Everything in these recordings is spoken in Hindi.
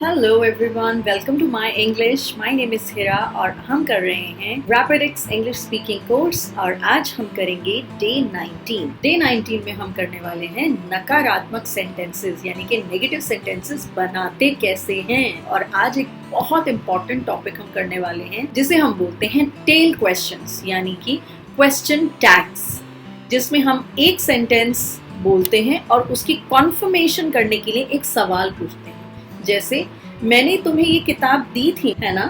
Hello everyone, welcome to my English. My name is Hira और हम कर रहे हैं रैपिडिक्स इंग्लिश स्पीकिंग कोर्स और आज हम करेंगे डे 19। डे 19 में हम करने वाले हैं नकारात्मक सेंटेंसेस यानी कि नेगेटिव सेंटेंसेस बनाते कैसे हैं। और आज एक बहुत इंपॉर्टेंट टॉपिक हम करने वाले हैं जिसे हम बोलते हैं टेल क्वेश्चंस यानी कि क्वेश्चन टैग्स, जिसमें हम एक सेंटेंस बोलते हैं और उसकी कॉन्फर्मेशन करने के लिए एक सवाल पूछते हैं। जैसे मैंने तुम्हें ये किताब दी थी, है ना?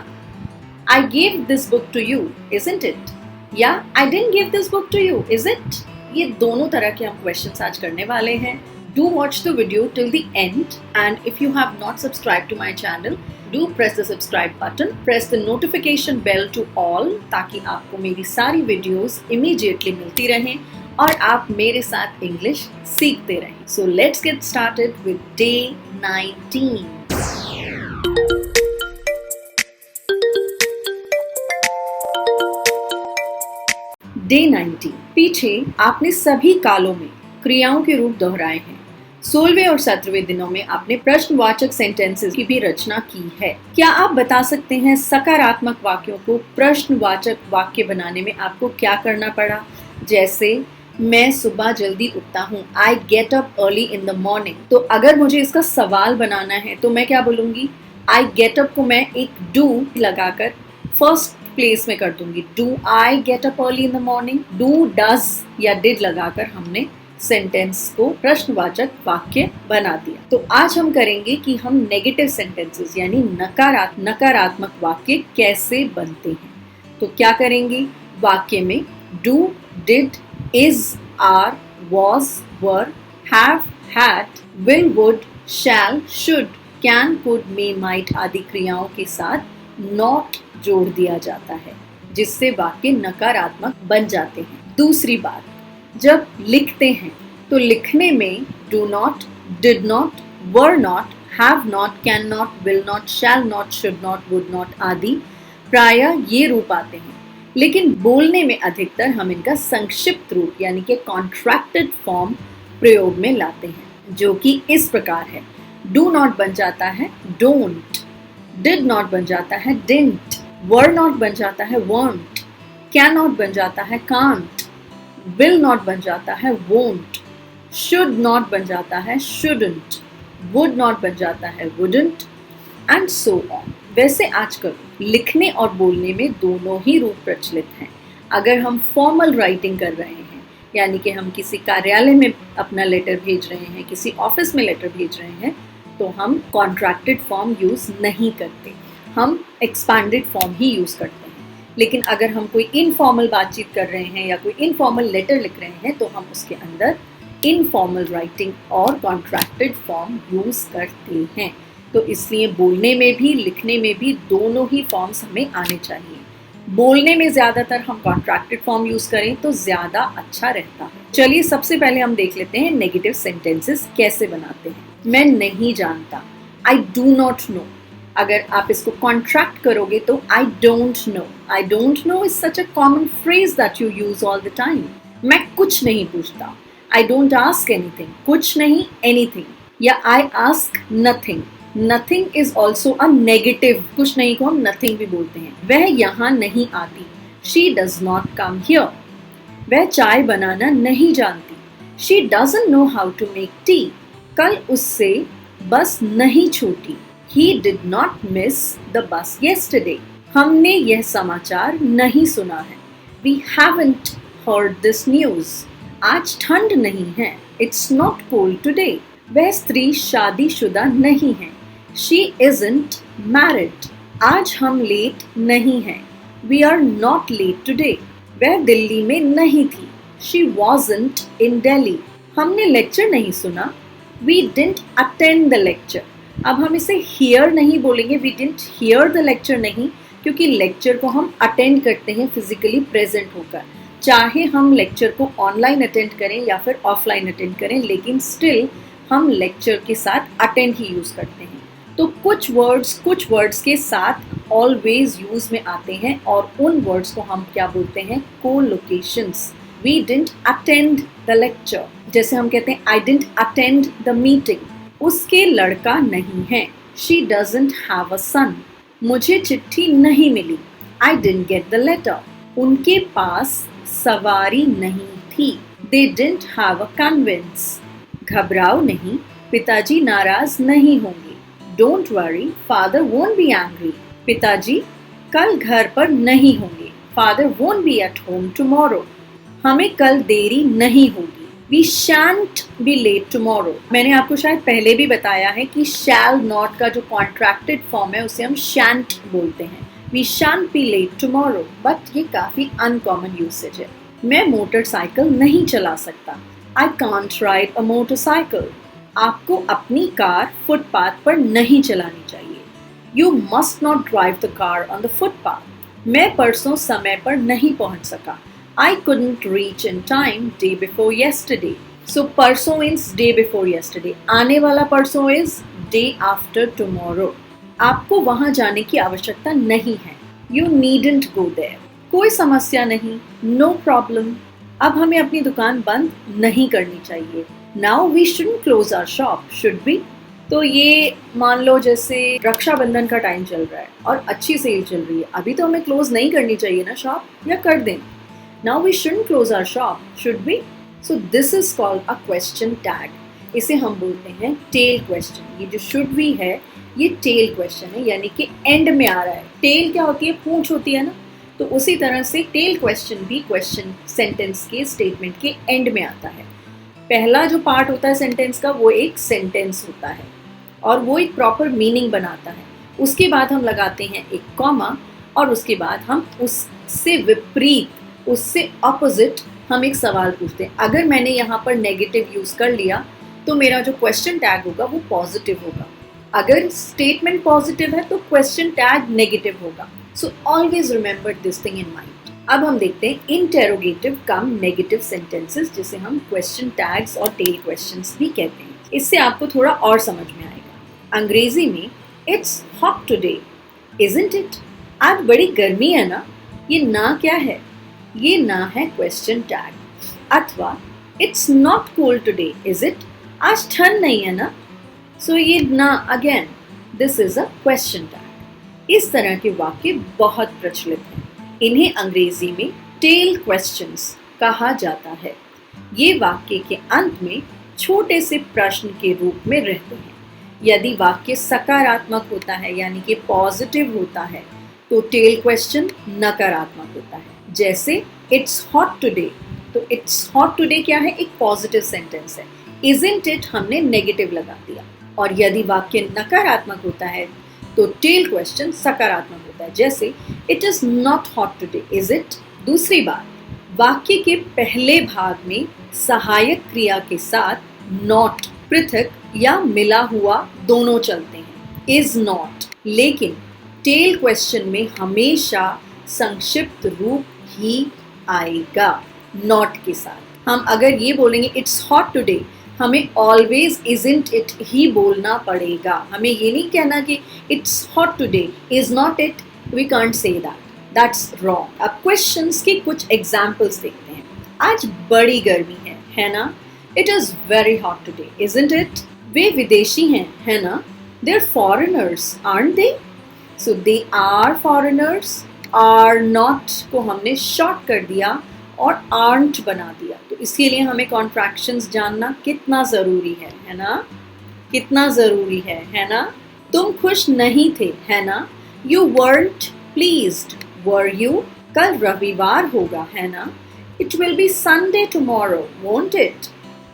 I gave this book to you, isn't it? या I didn't give this book to you, is it? ये दोनों तरह के हम क्वेश्चंस आज करने वाले हैं। Do watch the video till the end and if you have not subscribed to my channel, do press the subscribe button, press the notification bell to all ताकि आपको मेरी सारी वीडियोस immediately मिलती रहें और आप मेरे साथ इंग्लिश सीखते रहें। So let's get started with day 19. Day 19। पीछे आपने सभी कालों में क्रियाओं के रूप दोहराए हैं। 16वें और 17वें दिनों में आपने प्रश्नवाचक सेंटेंसेस की भी रचना की है। क्या आप बता सकते हैं सकारात्मक वाक्यों को प्रश्नवाचक वाक्य बनाने में आपको क्या करना पड़ा? जैसे मैं सुबह जल्दी उठता हूँ, I get up early in the morning। तो अगर मुझे इसका सवाल बनाना है तो मैं क्या बोलूंगी? I get up को मैं एक do लगाकर फर्स्ट प्लेस में कर दूंगी। Do I get up early in the morning? Do, does या did लगाकर हमने सेंटेंस को प्रश्नवाचक वाक्य बना दिया। तो आज हम करेंगे कि हम नेगेटिव सेंटेंसेस यानी नकारात्मक वाक्य कैसे बनते हैं। तो क्या करेंगे? वाक्य में do, did, is, are, was, were, have, had, will, would, shall, should, can, could, may, might आदि क्रियाओं के साथ not जोड़ दिया जाता है, जिससे वाक्य नकारात्मक बन जाते हैं। दूसरी बात, जब लिखते हैं तो लिखने में do not, did not, were not, have not, can not, will not, shall not, should not, would not आदि प्रायः ये रूप आते हैं। लेकिन बोलने में अधिकतर हम इनका संक्षिप्त रूप यानी कि कॉन्ट्रैक्टेड फॉर्म प्रयोग में लाते हैं, जो कि इस प्रकार है। डू नॉट बन जाता है डोंट, डिड नॉट बन जाता है डिडंट, वर नॉट बन जाता है वॉन्ट, कैन नॉट बन जाता है कांट, विल नॉट बन जाता है वोंट, शुड नॉट बन जाता है शुडंट, वुड नॉट बन जाता है वुडंट एंड सो ऑन। वैसे आजकल लिखने और बोलने में दोनों ही रूप प्रचलित हैं। अगर हम फॉर्मल राइटिंग कर रहे हैं यानी कि हम किसी कार्यालय में अपना लेटर भेज रहे हैं, किसी ऑफिस में लेटर भेज रहे हैं, तो हम कॉन्ट्रैक्टेड फॉर्म यूज़ नहीं करते, हम एक्सपैंडेड फॉर्म ही यूज़ करते हैं। लेकिन अगर हम कोई इनफॉर्मल बातचीत कर रहे हैं या कोई इनफॉर्मल लेटर लिख रहे हैं तो हम उसके अंदर इनफॉर्मल राइटिंग और कॉन्ट्रैक्टेड फॉर्म यूज़ करते हैं। तो इसलिए बोलने में भी लिखने में भी दोनों ही फॉर्म्स हमें आने चाहिए। बोलने में ज़्यादातर हम कॉन्ट्रैक्टेड फॉर्म यूज़ करें तो ज़्यादा अच्छा रहता है। चलिए सबसे पहले हम देख लेते हैं नेगेटिव सेंटेंसेस कैसे बनाते हैं। मैं नहीं जानता, I do not know। अगर आप इसको कॉन्ट्रैक्ट करोगे तो I don't know। I don't know is such a common phrase that you use all the time। मैं कुछ नहीं पूछता, I don't ask anything। कुछ नहीं anything, या I ask nothing। Nothing is also a negative। कुछ नहीं को हम nothing भी बोलते हैं। वह यहाँ नहीं आती, She does not come here। वह चाय बनाना नहीं जानती, She doesn't know how to make tea। कल उससे बस नहीं छूटी, He did not miss the bus yesterday। हमने यह समाचार नहीं सुना है, We haven't heard this news। आज ठंड नहीं है, It's not cold today। वह स्त्री शादीशुदा नहीं है, She isn't married। आज हम लेट नहीं हैं, We are not late today। वह दिल्ली में नहीं थी, She wasn't in Delhi। हमने लेक्चर नहीं सुना, We didn't attend the lecture। अब हम इसे hear नहीं बोलेंगे, We didn't hear the lecture नहीं, क्योंकि लेक्चर को हम अटेंड करते हैं फिजिकली प्रेजेंट होकर। चाहे हम लेक्चर को ऑनलाइन अटेंड करें या फिर ऑफलाइन अटेंड करें, लेकिन स्टिल हम लेक्चर के साथ अटेंड ही यूज़ करते हैं। तो कुछ वर्ड्स के साथ ऑलवेज यूज में आते हैं और उन वर्ड्स को हम क्या बोलते हैं? Collocations. We didn't attend the lecture, जैसे हम कहते हैं I didn't attend the meeting. उसके लड़का नहीं है, She doesn't have a son. मुझे चिट्ठी नहीं मिली. I didn't get the letter. उनके पास सवारी नहीं थी. They didn't have a conveyance. घबराओ नहीं, पिताजी नाराज नहीं होंगे. Don't worry, father won't be angry. पिताजी कल घर पर नहीं होंगे. Father won't be at home tomorrow. हमें कल देरी नहीं होगी. We shan't be late tomorrow. मैंने आपको शायद पहले भी बताया है कि shall not का जो contracted form है उसे हम shan't बोलते हैं. We shan't be late tomorrow. But ये काफी uncommon usage है. मैं मोटरसाइकिल नहीं चला सकता. I can't ride a motorcycle. आपको अपनी कार फुटपाथ पर नहीं चलानी चाहिए. You must not drive the car on the footpath. मैं परसों समय पर नहीं पहुंच सका. I couldn't reach in time day before yesterday. So परसों means day before yesterday. आने वाला परसों is day after tomorrow. आपको वहां जाने की आवश्यकता नहीं है. You needn't go there. कोई समस्या नहीं. No problem. अब हमें अपनी दुकान बंद नहीं करनी चाहिए. Now we shouldn't close our shop, should we? तो ये मान लो जैसे रक्षाबंधन का टाइम चल रहा है और अच्छी सेल चल रही है. अभी तो हमें क्लोज नहीं करनी चाहिए ना शॉप, या कर दें. Now we shouldn't close our shop, should we? So this is called a question tag. इसे हम बोलते हैं tail question. ये जो should we है ये tail question है, यानी कि end में आ रहा है. tail क्या होती है? पूंछ होती है ना. तो उसी तरह से tail question भी question sentence के statement के end में आता है. पहला जो पार्ट होता है सेंटेंस का वो एक सेंटेंस होता है और वो एक प्रॉपर मीनिंग बनाता है. उसके बाद हम लगाते हैं एक कॉमा और उसके बाद हम उससे विपरीत, उससे ऑपोजिट हम एक सवाल पूछते हैं. अगर मैंने यहाँ पर नेगेटिव यूज कर लिया तो मेरा जो क्वेश्चन टैग होगा वो पॉजिटिव होगा. अगर स्टेटमेंट पॉजिटिव है तो क्वेश्चन टैग नेगेटिव होगा. So always remember this thing in mind. अब हम देखते हैं इंटेरोगेटिव कम नेगेटिव सेंटेंसेस, जिसे हम क्वेश्चन टैग्स और टेल क्वेश्चंस भी कहते हैं. इससे आपको थोड़ा और समझ में आएगा. अंग्रेजी में it's hot today, isn't it? आज बड़ी गर्मी है ना. ये ना क्या है? ये ना है क्वेश्चन टैग. अथवा it's not cold today, is it? आज ठंड नहीं है ना. सो ये ना again this is a question tag. इस तरह के वाक्य बहुत प्रचलित हैं. इन्हें अंग्रेजी में टेल क्वेश्चंस कहा जाता है. ये वाक्य के अंत में छोटे से प्रश्न के रूप में रहते हैं. यदि वाक्य सकारात्मक होता है यानी कि पॉजिटिव होता है तो टेल क्वेश्चन नकारात्मक होता है. जैसे इट्स हॉट टुडे, तो इट्स हॉट टुडे क्या है? एक पॉजिटिव सेंटेंस है. इजंट इट हमने नेगेटिव लगा दिया. और यदि वाक्य नकारात्मक होता है तो टेल क्वेश्चन सकारात्मक होता है. जैसे it is not hot today, is it? दूसरी बात, वाक्य के पहले भाग में सहायक क्रिया के साथ नॉट पृथक या मिला हुआ दोनों चलते हैं, इज नॉट. लेकिन टेल क्वेश्चन में हमेशा संक्षिप्त रूप ही आएगा नॉट के साथ. हम अगर ये बोलेंगे इट्स हॉट टुडे, हमें ऑलवेज इजंट इट ही बोलना पड़ेगा. हमें ये नहीं कहना कि it's hot today, is not it. We can't say that, that's wrong. अब क्वेश्चंस के कुछ एग्जांपल्स देखते हैं. आज बड़ी गर्मी है ना? It is very hot today, isn't it? वे विदेशी हैं, है ना? They are foreigners, aren't they? So they are foreigners. Are not को हमने शॉर्ट कर दिया और आर्ट बना दिया. तो इसके लिए हमें कॉन्ट्रैक्शंस जानना कितना ज़रूरी है ना? कितना ज़रूरी है ना? तुम खुश नहीं थे, है ना? You weren't pleased, were you? कल रविवार होगा, है ना? It will be Sunday tomorrow, won't it?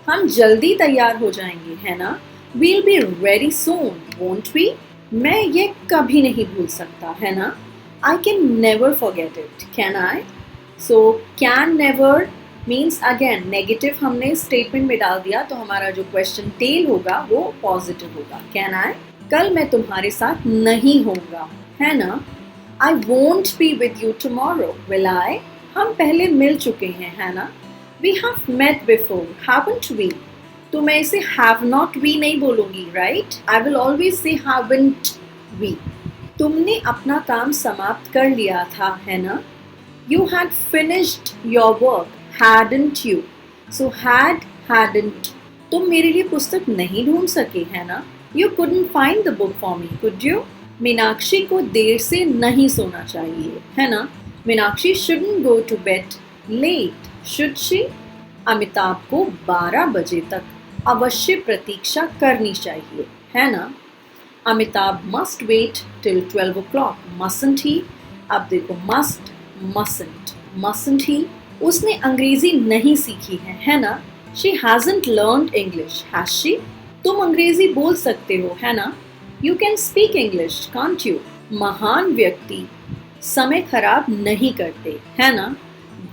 हम जल्दी तैयार हो जाएंगे, है ना? We'll be ready soon, won't we? मैं ये कभी नहीं भूल सकता, है ना? I can never forget it, can I? So can never means again negative हमने स्टेटमेंट में डाल दिया तो हमारा जो क्वेश्चन टेल होगा वो पॉजिटिव होगा. Can I? कल मैं तुम्हारे साथ नहीं होऊंगा, है ना? I won't be with you tomorrow, will I? हम पहले मिल चुके हैं, है ना? We have met before, haven't we? तो मैं इसे have not we नहीं बोलूंगी, right? I will always say haven't we. तुमने अपना काम समाप्त कर लिया था, है ना? You had finished your work, hadn't you? So had, hadn't. तुम मेरे लिए पुस्तक नहीं ढूंढ सके, है ना? You couldn't find the book for me, could you? Meenakshi को देर से नहीं सोना चाहिए, है ना? Meenakshi shouldn't go to bed late, should she? Amitabh को 12 बजे तक अवश्य प्रतीक्षा करनी चाहिए, है ना? Amitabh must wait till 12 o'clock, mustn't he? अब देखो must, mustn't he? उसने अंग्रेजी नहीं सीखी है ना? She hasn't learned English, has she? तुम अंग्रेजी बोल सकते हो, है ना? You can speak English, can't you? महान व्यक्ति समय खराब नहीं करते, है ना?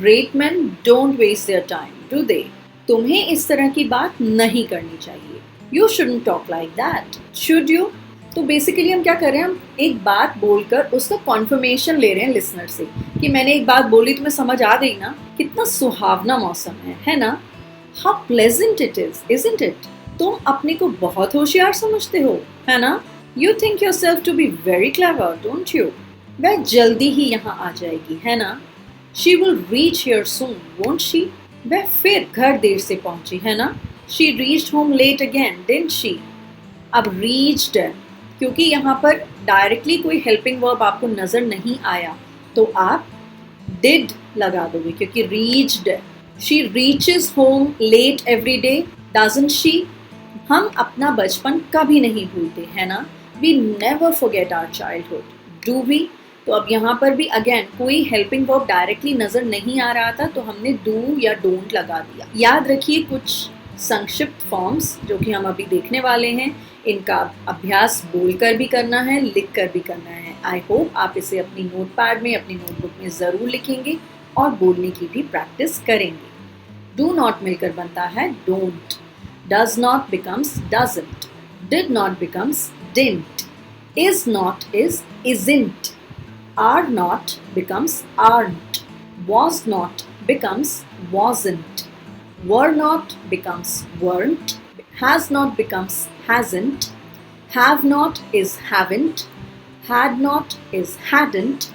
Great men don't waste their time, do they? तुम्हें इस तरह की बात नहीं करनी चाहिए. You shouldn't talk like that, should you? तो बेसिकली हम क्या कर रहे हैं, हम एक बात बोलकर उसका कॉन्फर्मेशन ले रहे हैं लिसनर से कि मैंने एक बात बोली, तुम्हें समझ आ गई ना? कितना सुहावना मौसम है ना? How pleasant it is, isn't it? तुम अपने को बहुत होशियार समझते हो, है ना? You think yourself to be very clever, don't you? वह जल्दी ही यहाँ आ जाएगी, है ना? She will reach here soon, won't she? वह फिर घर देर से पहुंची, है ना? She reached home late again, didn't she? अब reached, क्योंकि यहाँ पर डायरेक्टली कोई हेल्पिंग वर्ब आपको नजर नहीं आया तो आप did लगा दोगे, क्योंकि reached. She reaches home late every day, doesn't she? हम अपना बचपन कभी नहीं भूलते, है ना? We never forget our childhood, do we? तो अब यहाँ पर भी अगेन कोई हेल्पिंग वर्ब डायरेक्टली नजर नहीं आ रहा था तो हमने do या don't लगा दिया. याद रखिए कुछ संक्षिप्त फॉर्म्स जो कि हम अभी देखने वाले हैं, इनका अभ्यास बोलकर भी करना है, लिखकर भी करना है. आई होप आप इसे अपनी नोटपैड में, अपनी नोटबुक में ज़रूर लिखेंगे और बोलने की भी प्रैक्टिस करेंगे. डू नॉट मिलकर बनता है don't, does not becomes doesn't, did not becomes didn't, is not is isn't, are not becomes aren't, was not becomes wasn't, were not becomes weren't, has not becomes hasn't, have not is haven't, had not is hadn't,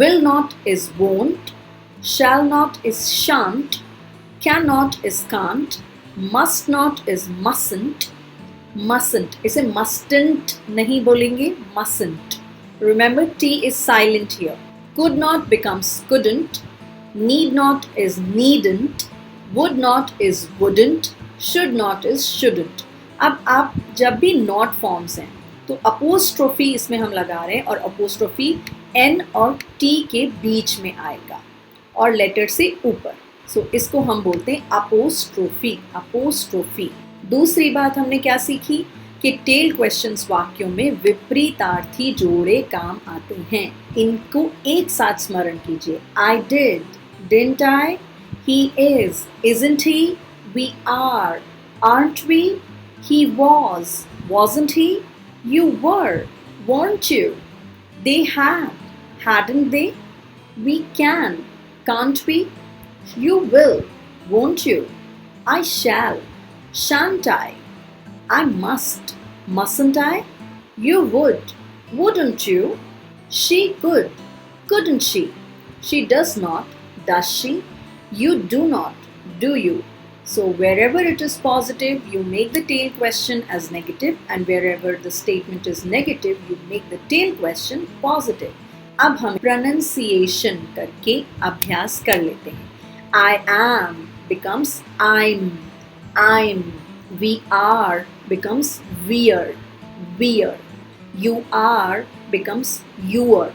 will not is won't, shall not is shan't, cannot is can't, must not is mustn't, इसे mustn't नहीं बोलेंगे, mustn't. Remember T is silent here. Could not becomes couldn't, need not is needn't, would not is wouldn't, should not is shouldn't. अब आप जब भी नॉट फॉर्म्स हैं तो अपोस्ट्रोफी इसमें हम लगा रहे हैं और अपोस्ट्रोफी एन और टी के बीच में आएगा और लेटर से ऊपर. सो इसको हम बोलते हैं अपोस्ट्रोफी. दूसरी बात हमने क्या सीखी कि टेल क्वेश्चंस वाक्यों में विपरीतार्थी जोड़े काम आते हैं. इनको एक साथ स्मरण कीजिए. I did, didn't I, he is, isn't he, we are, aren't we, he was, wasn't he, you were, weren't you, they had, hadn't they, we can, can't we, you will, won't you, I shall, shan't I, I must, mustn't I, you would, wouldn't you, she could, couldn't she does not, does she, you do not, do you. So wherever it is positive, you make the tail question as negative, and wherever the statement is negative, you make the tail question positive. अब हम pronunciation करके अभ्यास कर लेते हैं. I am becomes I'm. We are becomes we're. You are becomes your.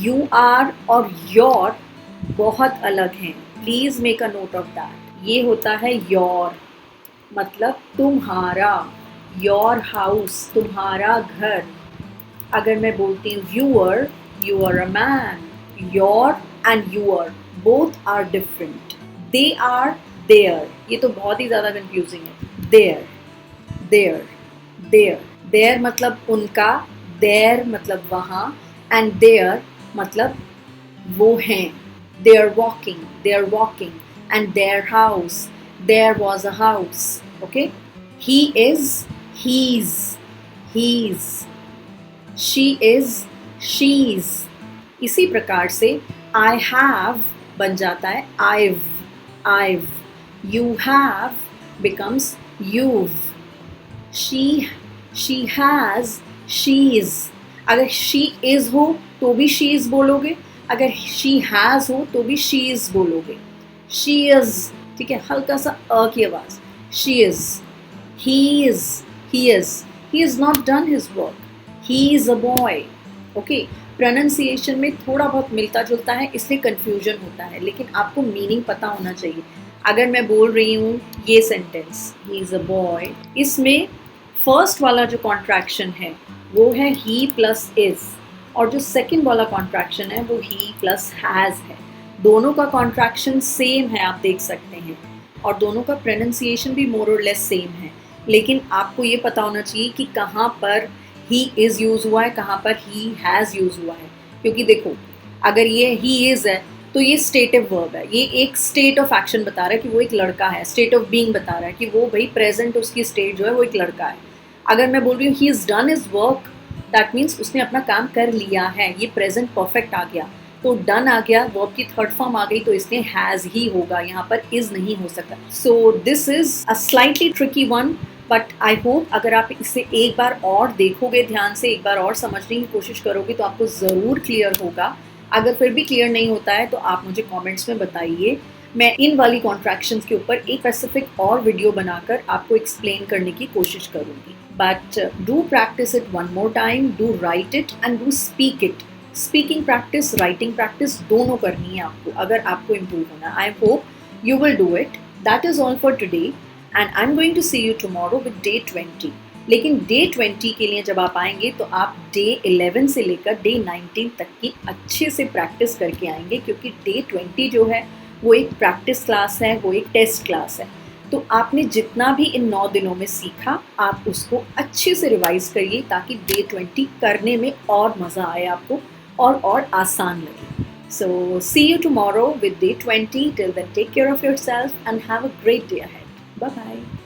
You are और your बहुत अलग हैं. Please make a note of that. ये होता है योर, मतलब तुम्हारा. योर हाउस, तुम्हारा घर. अगर मैं बोलती हूँ you are a man, your and you're both are different. They are there, ये तो बहुत ही ज़्यादा कंफ्यूजिंग है. देयर मतलब उनका, देयर मतलब वहाँ, एंड देयर मतलब वो हैं. They are walking. And their house, there was a house. Okay, he is, he's. She is, she's. इसी प्रकार से I have बन जाता है I've. You have becomes you've. She has, she is. अगर शी इज़ हो तो भी शी इज़ बोलोगे, अगर शी हैज़ हो तो भी शी इज़ बोलोगे। शी इज़, ठीक है, हल्का सा अ की आवाज़। She is, he is, he is, he is not done his work, he is a boy. Okay, pronunciation में थोड़ा बहुत मिलता जुलता है, इसलिए कन्फ्यूजन होता है, लेकिन आपको मीनिंग पता होना चाहिए। अगर मैं बोल रही हूँ ये sentence, he is a boy, इसमें फर्स्ट वाला जो कॉन्ट्रैक्शन है वो है ही प्लस इज़, और जो सेकंड वाला कॉन्ट्रैक्शन है वो ही प्लस हैज़ है। दोनों का कॉन्ट्रैक्शन सेम है, आप देख सकते हैं, और दोनों का प्रोनाउंसिएशन भी मोर और लेस सेम है। लेकिन आपको ये पता होना चाहिए कि कहाँ पर ही इज़ यूज़ हुआ है, कहाँ पर ही हैज़ यूज़ हुआ है। क्योंकि देखो, अगर ये ही इज़ है तो ये स्टेटिव वर्ब है, ये एक स्टेट ऑफ एक्शन बता रहा है कि वो एक लड़का है, स्टेट ऑफ बीइंग बता रहा है कि वो भाई प्रेजेंट उसकी स्टेट जो है वो एक लड़का है। अगर मैं बोल रही हूँ he is done his work, that means उसने अपना काम कर लिया है, ये प्रेजेंट परफेक्ट आ गया। तो डन आ गया, वर्ब की थर्ड फॉर्म आ गई, तो इसलिए हैज़ ही होगा, यहाँ पर इज़ नहीं हो सकता। So this is a slightly tricky one, but I hope अगर आप इसे एक बार और देखोगे ध्यान से, एक बार और समझने की कोशिश करोगे तो आपको ज़रूर क्लियर होगा। अगर फिर भी क्लियर नहीं होता है तो आप मुझे कमेंट्स में बताइए, मैं इन वाली कॉन्ट्रैक्शंस के ऊपर एक स्पेसिफिक और वीडियो बनाकर आपको एक्सप्लेन करने की कोशिश करूँगी। But do practice it one more time, do write it and do speak it. Speaking practice, writing practice दोनों करनी है आपको अगर आपको इम्प्रूव होना। I hope you will do it. That is all for today and I am going to see you tomorrow with day 20। लेकिन डे 20 के लिए जब आप आएंगे तो आप डे 11 से लेकर डे 19 तक की अच्छे से प्रैक्टिस करके आएंगे, क्योंकि डे 20 जो है वो एक प्रैक्टिस क्लास है, वो एक टेस्ट क्लास है। तो आपने जितना भी इन 9 दिनों में सीखा आप उसको अच्छे से रिवाइज करिए, ताकि डे 20 करने में और मज़ा आए आपको और आसान लगे। So see you tomorrow with day 20. Till then, take care of yourself and have a great day ahead. Bye bye.